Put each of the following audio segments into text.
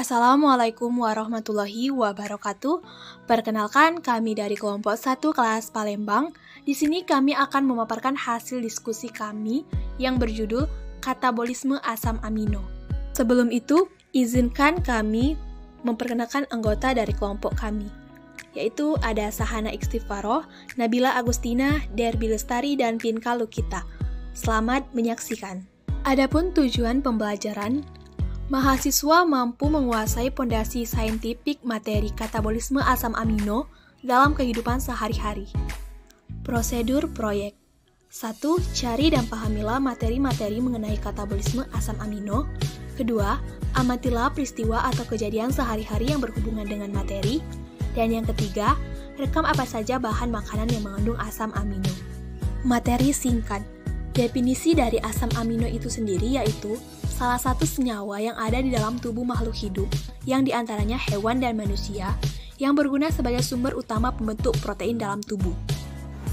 Assalamualaikum warahmatullahi wabarakatuh. Perkenalkan, kami dari kelompok 1 kelas Palembang. Di sini kami akan memaparkan hasil diskusi kami yang berjudul Katabolisme Asam Amino. Sebelum itu, izinkan kami memperkenalkan anggota dari kelompok kami, yaitu ada Sahana Istighfaroh, Nabila Agustina, Derby Lestari, dan Pinka Lukita. Selamat menyaksikan. Adapun tujuan pembelajaran, mahasiswa mampu menguasai pondasi saintifik materi katabolisme asam amino dalam kehidupan sehari-hari. Prosedur proyek 1. Cari dan pahamilah materi-materi mengenai katabolisme asam amino. 2. Amatilah peristiwa atau kejadian sehari-hari yang berhubungan dengan materi. Dan yang ketiga, rekam apa saja bahan makanan yang mengandung asam amino. Materi singkat. Definisi dari asam amino itu sendiri yaitu salah satu senyawa yang ada di dalam tubuh makhluk hidup, yang diantaranya hewan dan manusia, yang berguna sebagai sumber utama pembentuk protein dalam tubuh.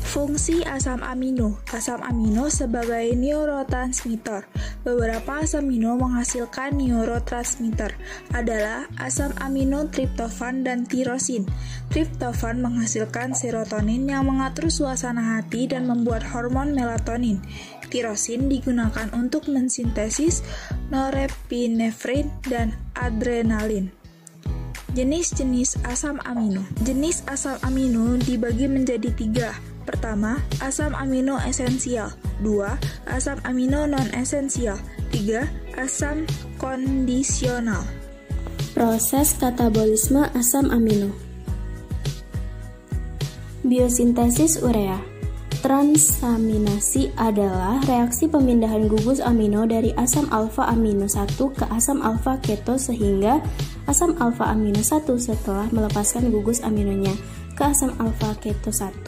Fungsi asam amino. Asam amino sebagai neurotransmitter. Beberapa asam amino menghasilkan neurotransmitter adalah asam amino triptofan dan tirosin. Triptofan menghasilkan serotonin yang mengatur suasana hati dan membuat hormon melatonin. Tirosin digunakan untuk mensintesis norepinefrin dan adrenalin. Jenis-jenis asam amino. Jenis asam amino dibagi menjadi 3. Pertama, asam amino esensial. 2. Asam amino non-esensial. 3. Asam kondisional. Proses katabolisme asam amino. Biosintesis urea. Transaminasi adalah reaksi pemindahan gugus amino dari asam alfa amino 1 ke asam alfa keto sehingga asam alfa amino 1 setelah melepaskan gugus aminonya ke asam alfa keto 1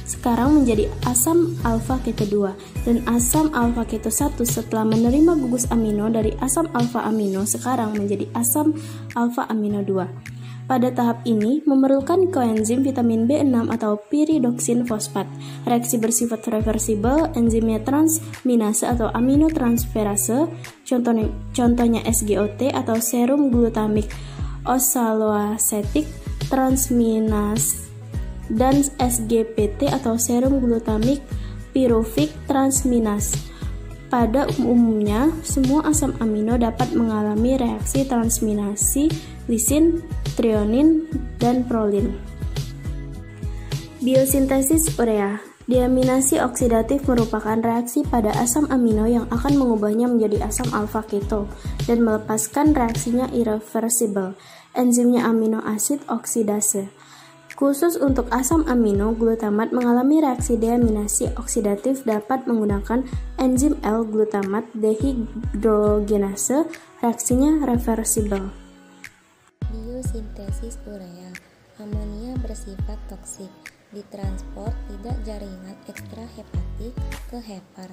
sekarang menjadi asam alfa keto 2 dan asam alfa keto 1 setelah menerima gugus amino dari asam alfa amino sekarang menjadi asam alfa amino 2. Pada tahap ini, memerlukan koenzim vitamin B6 atau piridoksin fosfat. Reaksi bersifat reversibel, enzimnya transminase atau aminotransferase, contohnya SGOT atau serum glutamik oxaloacetic transminase, dan SGPT atau serum glutamik pyruvic transminase. Pada umumnya, semua asam amino dapat mengalami reaksi transminasi lisin, trionin, dan prolin. Biosintesis urea. Deaminasi oksidatif merupakan reaksi pada asam amino yang akan mengubahnya menjadi asam alfa keto dan melepaskan reaksinya irreversible. Enzimnya amino asid oksidase. Khusus untuk asam amino, glutamat mengalami reaksi deaminasi oksidatif dapat menggunakan enzim L-glutamat dehidrogenase, reaksinya reversibel. Biosintesis urea. Amonia bersifat toksik, ditransport tidak jaringan ekstrahepatik ke hepar.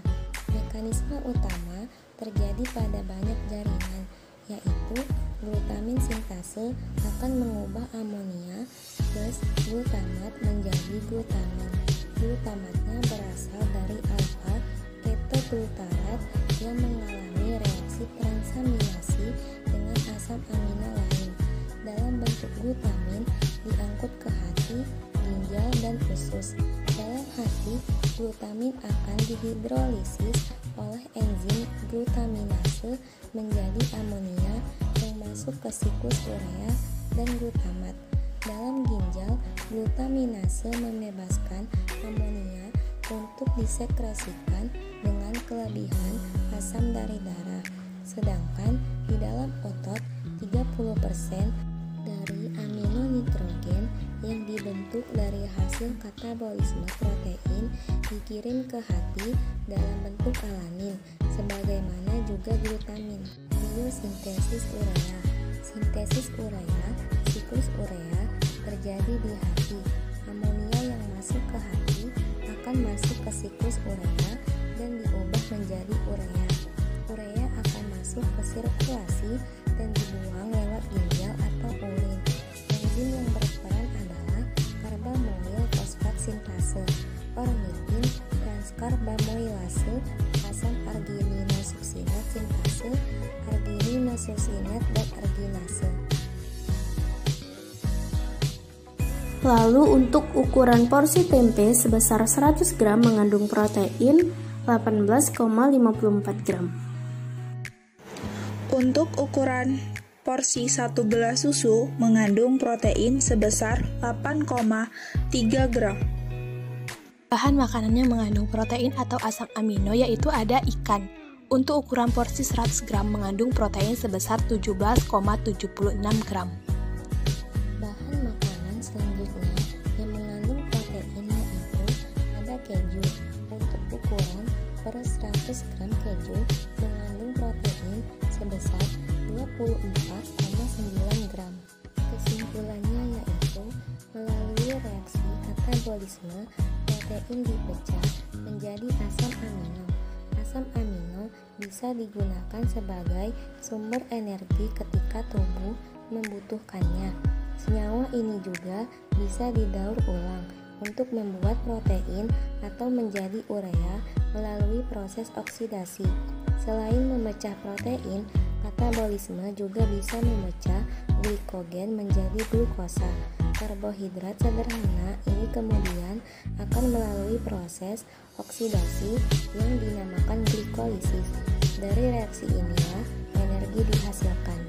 Mekanisme utama terjadi pada banyak jaringan, yaitu glutamin sintase akan mengubah amonia plus glutamat menjadi glutamin. Glutamatnya berasal dari alfa ketoglutarat yang mengalami reaksi transaminasi dengan asam amino lain. Dalam bentuk glutamin diangkut ke hati, ginjal, dan usus. Dalam hati, glutamin akan dihidrolisis oleh enzim glutaminase menjadi amonia yang masuk ke siklus urea dan glutamat. Dalam ginjal, glutaminase membebaskan amonia untuk disekresikan dengan kelebihan asam dari darah. Sedangkan di dalam otot, 30% dari amino nitrogen yang dibentuk dari hasil katabolisme protein dikirim ke hati dalam bentuk alanin, sebagaimana juga glutamin. Biosintesis urea. Sintesis urea, siklus urea terjadi di hati. Amonia yang masuk ke hati akan masuk ke siklus urea dan diubah menjadi urea. Urea akan masuk ke sirkulasi dan dibuang lewat ginjal atau urin. Enzim yang berperan adalah karbamoil fosfat sintase, ornitin, transkarbamoilase, asam argininosuksinat sintase, argininosuksinat dan arginase. Lalu untuk ukuran porsi tempe sebesar 100 gram mengandung protein 18,54 gram. Untuk ukuran porsi 1 gelas susu mengandung protein sebesar 8,3 gram. Bahan makanannya mengandung protein atau asam amino yaitu ada ikan. Untuk ukuran porsi 100 gram mengandung protein sebesar 17,76 gram. Bahan makanan selanjutnya yang mengandung protein yaitu ada keju. Untuk ukuran per 100 gram keju mengandung protein sebesar 24,9 gram. Kesimpulannya yaitu melalui reaksi katabolisme protein dipecah menjadi asam amino. Asam amino bisa digunakan sebagai sumber energi ketika tubuh membutuhkannya. Senyawa ini juga bisa didaur ulang untuk membuat protein atau menjadi urea melalui proses oksidasi. Selain memecah protein, katabolisme juga bisa memecah glikogen menjadi glukosa. Karbohidrat sederhana ini kemudian akan melalui proses oksidasi yang dinamakan glikolisis. Dari reaksi inilah energi dihasilkan.